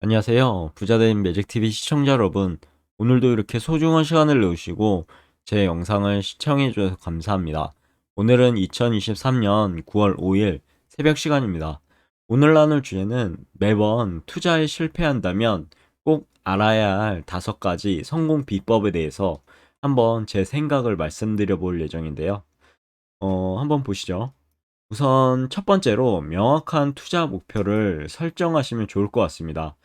안녕하세요. 부자된 매직TV 시청자 여러분. 오늘도 이렇게 소중한 시간을 내주시고 제 영상을 시청해 주셔서 감사합니다. 오늘은 2023년 9월 5일 새벽 시간입니다. 오늘 나눌 주제는 매번 투자에 실패한다면 꼭 알아야 할 5가지 성공 비법에 대해서 한번 제 생각을 말씀드려 볼 예정인데요. 한번 보시죠. 우선 첫 번째로 명확한 투자 목표를 설정하시면 좋을 것 같습니다.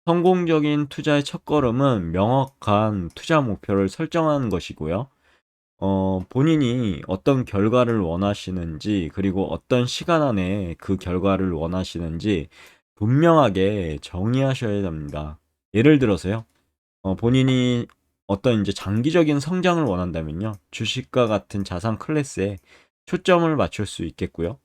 성공적인 투자의 첫걸음은 명확한 투자 목표를 설정하는 것이고요. 본인이 어떤 결과를 원하시는지, 그리고 어떤 시간 안에 그 결과를 원하시는지 분명하게 정의하셔야 됩니다. 예를 들어서요, 본인이 어떤 이제 장기적인 성장을 원한다면요, 주식과 같은 자산 클래스에 초점을 맞출 수 있겠고요.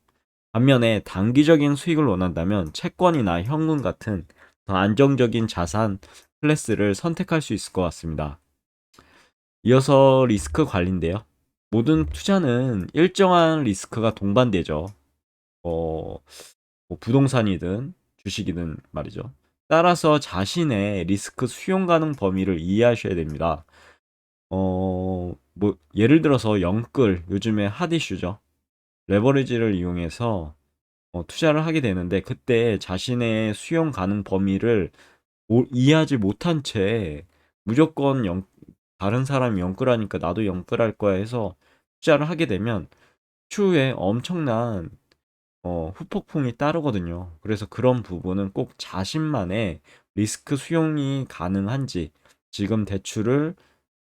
반면에 단기적인 수익을 원한다면 채권이나 현금 같은 더 안정적인 자산 클래스를 선택할 수 있을 것 같습니다. 이어서 리스크 관리인데요. 모든 투자는 일정한 리스크가 동반되죠. 뭐 부동산이든 주식이든 말이죠. 따라서 자신의 리스크 수용 가능 범위를 이해하셔야 됩니다. 예를 들어서 영끌, 요즘에 핫 이슈죠. 레버리지를 이용해서 투자를 하게 되는데, 그때 자신의 수용 가능 범위를 이해하지 못한 채 무조건 다른 사람이 영끌하니까 나도 영끌할 거야 해서 투자를 하게 되면 추후에 엄청난 후폭풍이 따르거든요. 그래서 그런 부분은 꼭 자신만의 리스크 수용이 가능한지, 지금 대출을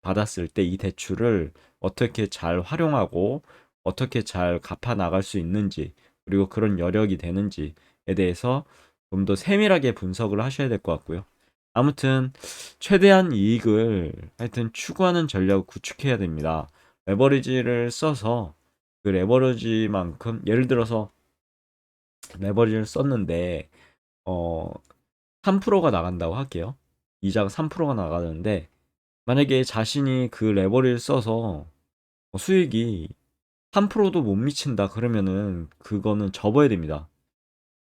받았을 때 이 대출을 어떻게 잘 활용하고 어떻게 잘 갚아 나갈 수 있는지, 그리고 그런 여력이 되는지에 대해서 좀 더 세밀하게 분석을 하셔야 될 것 같고요. 아무튼 최대한 이익을 하여튼 추구하는 전략을 구축해야 됩니다. 레버리지를 써서 그 레버리지만큼, 예를 들어서 레버리지를 썼는데 어 3%가 나간다고 할게요. 이자가 3%가 나가는데, 만약에 자신이 그 레버리를 써서 수익이 3%도 못 미친다 그러면은 그거는 접어야 됩니다.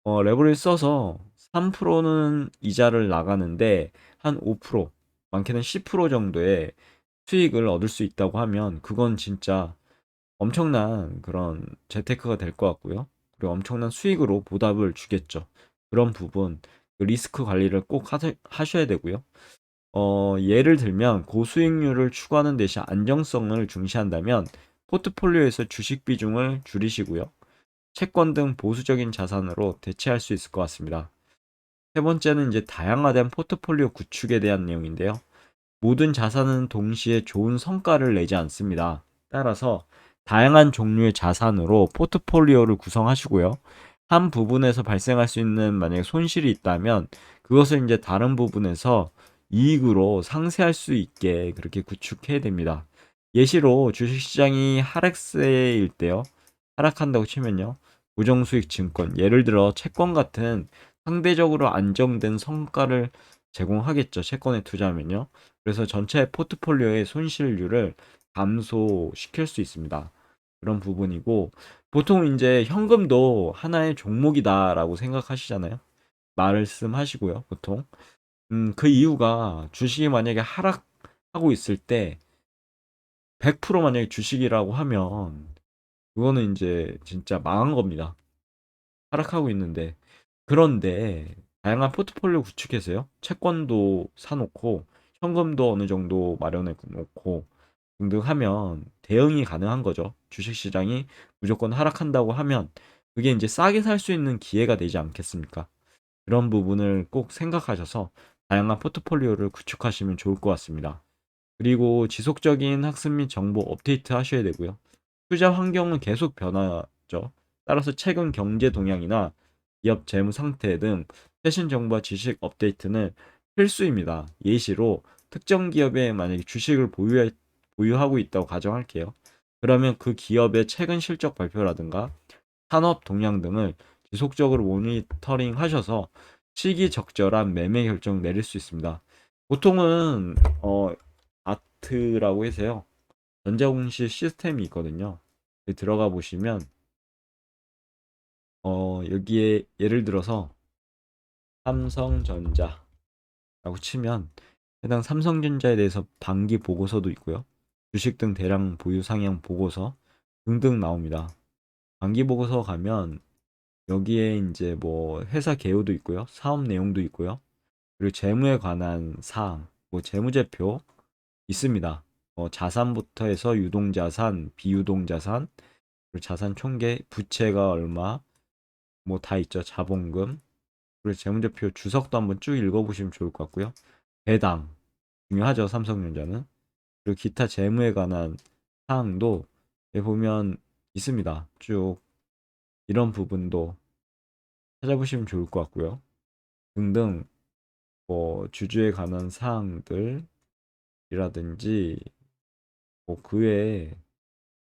레버리를 써서 3%는 이자를 나가는데 한 5%, 많게는 10% 정도의 수익을 얻을 수 있다고 하면 그건 진짜 엄청난 그런 재테크가 될 것 같고요. 그리고 엄청난 수익으로 보답을 주겠죠. 그런 부분, 그 리스크 관리를 꼭 하셔야 되고요. 예를 들면 고수익률을 추구하는 대신 안정성을 중시한다면 포트폴리오에서 주식 비중을 줄이시고요. 채권 등 보수적인 자산으로 대체할 수 있을 것 같습니다. 세 번째는 이제 다양화된 포트폴리오 구축에 대한 내용인데요. 모든 자산은 동시에 좋은 성과를 내지 않습니다. 따라서 다양한 종류의 자산으로 포트폴리오를 구성하시고요. 한 부분에서 발생할 수 있는 만약에 손실이 있다면 그것을 이제 다른 부분에서 이익으로 상쇄할 수 있게 그렇게 구축해야 됩니다. 예시로 주식시장이 하락세일 때요. 하락한다고 치면요. 고정수익 증권, 예를 들어 채권 같은 상대적으로 안정된 성과를 제공하겠죠. 채권에 투자하면요. 그래서 전체 포트폴리오의 손실률을 감소시킬 수 있습니다. 그런 부분이고, 보통 이제 현금도 하나의 종목이다라고 생각하시잖아요. 말씀하시고요, 보통. 그 이유가 주식이 만약에 하락하고 있을 때 100% 만약에 주식이라고 하면 그거는 이제 진짜 망한 겁니다. 하락하고 있는데. 그런데 다양한 포트폴리오 구축해서요. 채권도 사놓고 현금도 어느 정도 마련해 놓고 등등하면 대응이 가능한 거죠. 주식시장이 무조건 하락한다고 하면 그게 이제 싸게 살 수 있는 기회가 되지 않겠습니까? 그런 부분을 꼭 생각하셔서 다양한 포트폴리오를 구축하시면 좋을 것 같습니다. 그리고 지속적인 학습 및 정보 업데이트 하셔야 되고요. 투자 환경은 계속 변하죠. 따라서 최근 경제 동향이나 기업 재무 상태 등 최신 정보와 지식 업데이트는 필수입니다. 예시로 특정 기업에 만약에 주식을 보유하고 있다고 가정할게요. 그러면 그 기업의 최근 실적 발표라든가 산업 동향 등을 지속적으로 모니터링 하셔서 시기적절한 매매 결정 내릴 수 있습니다. 보통은 아트라고 해서요. 전자공시 시스템이 있거든요. 여기 들어가 보시면 여기에 예를 들어서 삼성전자, 라고 치면 해당 삼성전자에 대해서 반기 보고서도 있고요. 주식 등 대량 보유 상향 보고서 등등 나옵니다. 반기 보고서 가면 여기에 이제 뭐 회사 개요도 있고요. 사업 내용도 있고요. 그리고 재무에 관한 사항, 뭐 재무제표 있습니다. 자산부터 해서 유동자산, 비유동자산, 그리고 자산 총계, 부채가 얼마, 뭐 다 있죠. 자본금. 그리고 재무제표 주석도 한번 쭉 읽어보시면 좋을 것 같고요. 배당 중요하죠. 삼성전자는. 그리고 기타 재무에 관한 사항도 여기 보면 있습니다. 쭉 이런 부분도 찾아보시면 좋을 것 같고요. 등등 뭐 주주에 관한 사항들이라든지 뭐 그 외에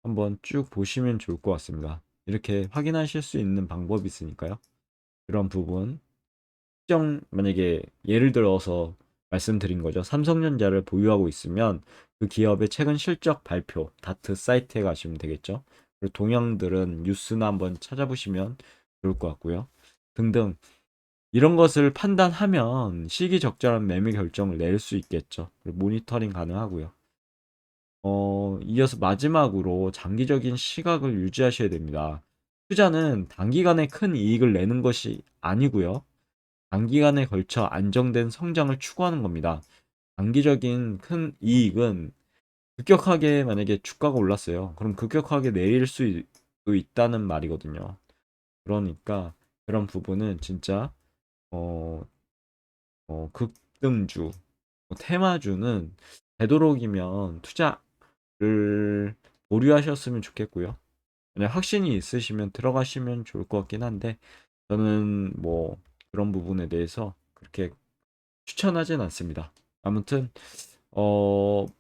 한번 쭉 보시면 좋을 것 같습니다. 이렇게 확인하실 수 있는 방법이 있으니까요. 그런 부분 특정 만약에 예를 들어서 말씀드린 거죠. 삼성전자를 보유하고 있으면 그 기업의 최근 실적 발표 다트 사이트에 가시면 되겠죠. 그리고 동향들은 뉴스나 한번 찾아보시면 좋을 것 같고요. 등등 이런 것을 판단하면 시기적절한 매매 결정을 낼 수 있겠죠. 그리고 모니터링 가능하고요. 이어서 마지막으로 장기적인 시각을 유지하셔야 됩니다. 투자는 단기간에 큰 이익을 내는 것이 아니고요. 단기간에 걸쳐 안정된 성장을 추구하는 겁니다. 단기적인 큰 이익은 급격하게 만약에 주가가 올랐어요. 그럼 급격하게 내릴 수도 있다는 말이거든요. 그러니까 그런 부분은 진짜 어, 급등주, 테마주는 되도록이면 투자를 보류하셨으면 좋겠고요. 만약 확신이 있으시면 들어가시면 좋을 것 같긴 한데 저는 뭐 그런 부분에 대해서 그렇게 추천하진 않습니다. 아무튼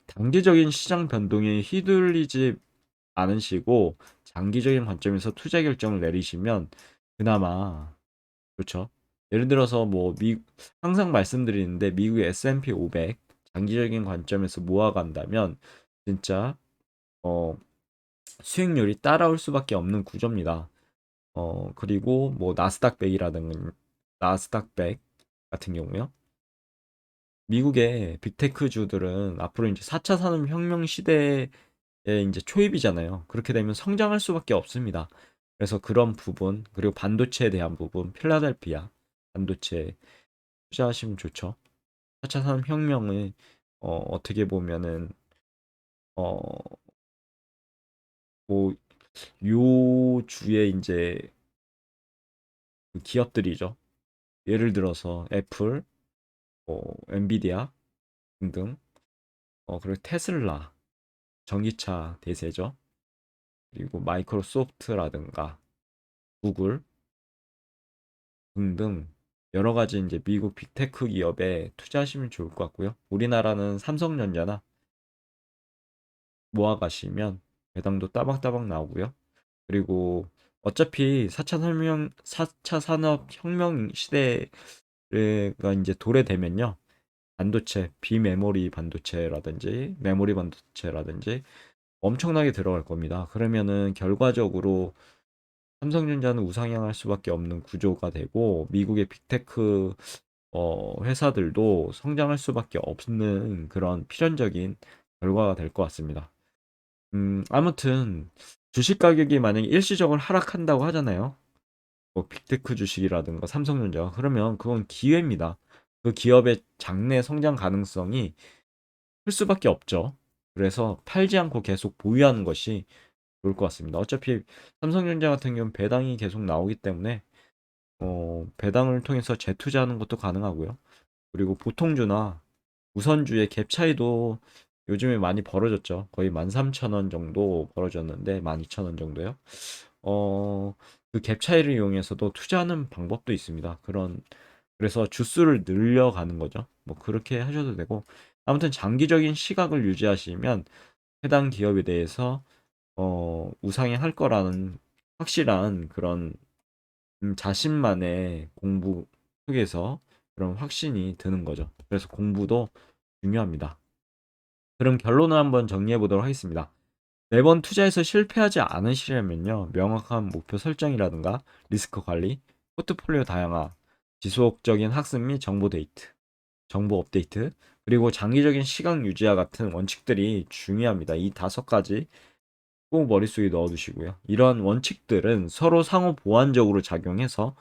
단기적인 시장 변동에 휘둘리지 않으시고 장기적인 관점에서 투자 결정을 내리시면 그나마 그렇죠. 예를 들어서 뭐 항상 말씀드리는데 미국의 S&P 500 장기적인 관점에서 모아간다면 진짜 어 수익률이 따라올 수밖에 없는 구조입니다. 그리고 뭐 나스닥 100 같은 경우요. 미국의 빅테크주들은 앞으로 이제 4차 산업혁명 시대에 이제 초입이잖아요. 그렇게 되면 성장할 수밖에 없습니다. 그래서 그런 부분, 그리고 반도체에 대한 부분, 필라델피아 반도체 투자하시면 좋죠. 4차 산업혁명을 어떻게 보면은 어, 뭐 요 주에 이제 그 기업들이죠. 예를 들어서 애플, 엔비디아 등등, 그리고 테슬라, 전기차 대세죠. 그리고 마이크로소프트라든가 구글 등등 여러 가지 이제 미국 빅테크 기업에 투자하시면 좋을 것 같고요. 우리나라는 삼성전자나 모아가시면 배당도 따박따박 나오고요. 그리고 어차피 4차 산업혁명 시대가 이제 도래되면요. 반도체, 비메모리 반도체라든지 메모리 반도체라든지 엄청나게 들어갈 겁니다. 그러면은 결과적으로 삼성전자는 우상향할 수밖에 없는 구조가 되고 미국의 빅테크 회사들도 성장할 수밖에 없는 그런 필연적인 결과가 될 것 같습니다. 아무튼 주식 가격이 만약에 일시적으로 하락한다고 하잖아요. 뭐 빅테크 주식이라든가 삼성전자 그러면 그건 기회입니다. 그 기업의 장래 성장 가능성이 클 수밖에 없죠. 그래서 팔지 않고 계속 보유하는 것이 좋을 것 같습니다. 어차피 삼성전자 같은 경우는 배당이 계속 나오기 때문에 배당을 통해서 재투자하는 것도 가능하고요. 그리고 보통주나 우선주의 갭 차이도 요즘에 많이 벌어졌죠. 거의 13,000원 정도 벌어졌는데 12,000원 정도요. 그 갭 차이를 이용해서도 투자하는 방법도 있습니다. 그래서 주수를 늘려가는 거죠. 뭐 그렇게 하셔도 되고 아무튼 장기적인 시각을 유지하시면 해당 기업에 대해서 우상향할 거라는 확실한 그런 자신만의 공부 속에서 그런 확신이 드는 거죠. 그래서 공부도 중요합니다. 그럼 결론을 한번 정리해 보도록 하겠습니다. 매번 투자에서 실패하지 않으시려면요. 명확한 목표 설정이라든가 리스크 관리, 포트폴리오 다양화, 지속적인 학습 및 정보 데이트, 정보 업데이트, 그리고 장기적인 시각 유지와 같은 원칙들이 중요합니다. 이 5가지 꼭 머릿속에 넣어두시고요. 이런 원칙들은 서로 상호 보완적으로 작용해서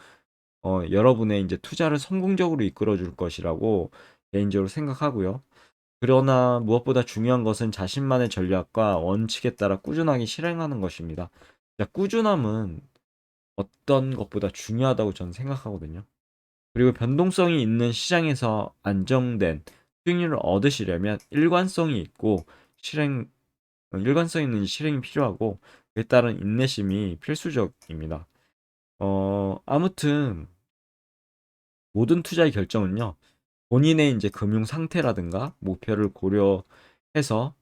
여러분의 이제 투자를 성공적으로 이끌어 줄 것이라고 개인적으로 생각하고요. 그러나 무엇보다 중요한 것은 자신만의 전략과 원칙에 따라 꾸준하게 실행하는 것입니다. 자, 꾸준함은 어떤 것보다 중요하다고 저는 생각하거든요. 그리고 변동성이 있는 시장에서 안정된 수익률을 얻으시려면 일관성 있는 실행이 필요하고, 그에 따른 인내심이 필수적입니다. 아무튼 모든 투자의 결정은요, 본인의 이제 금융 상태라든가 목표를 고려해서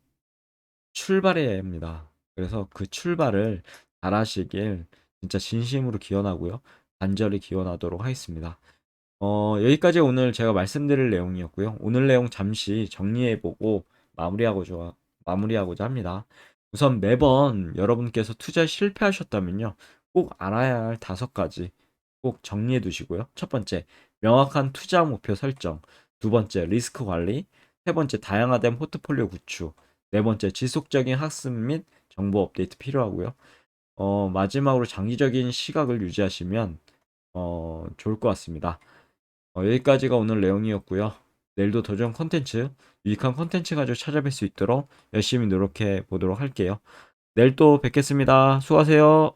출발해야 합니다. 그래서 그 출발을 잘하시길 진짜 진심으로 기원하고요. 간절히 기원하도록 하겠습니다. 여기까지 오늘 제가 말씀드릴 내용이었고요. 오늘 내용 잠시 정리해보고 마무리하고자 합니다. 우선 매번 여러분께서 투자에 실패하셨다면요, 꼭 알아야 할 5가지 꼭 정리해 두시고요. 첫 번째, 명확한 투자 목표 설정. 두 번째, 리스크 관리. 세 번째, 다양화된 포트폴리오 구축. 네 번째, 지속적인 학습 및 정보 업데이트 필요하고요. 마지막으로 장기적인 시각을 유지하시면 좋을 것 같습니다. 여기까지가 오늘 내용이었고요. 내일도 더 좋은 컨텐츠, 유익한 컨텐츠 가지고 찾아뵐 수 있도록 열심히 노력해 보도록 할게요. 내일 또 뵙겠습니다. 수고하세요.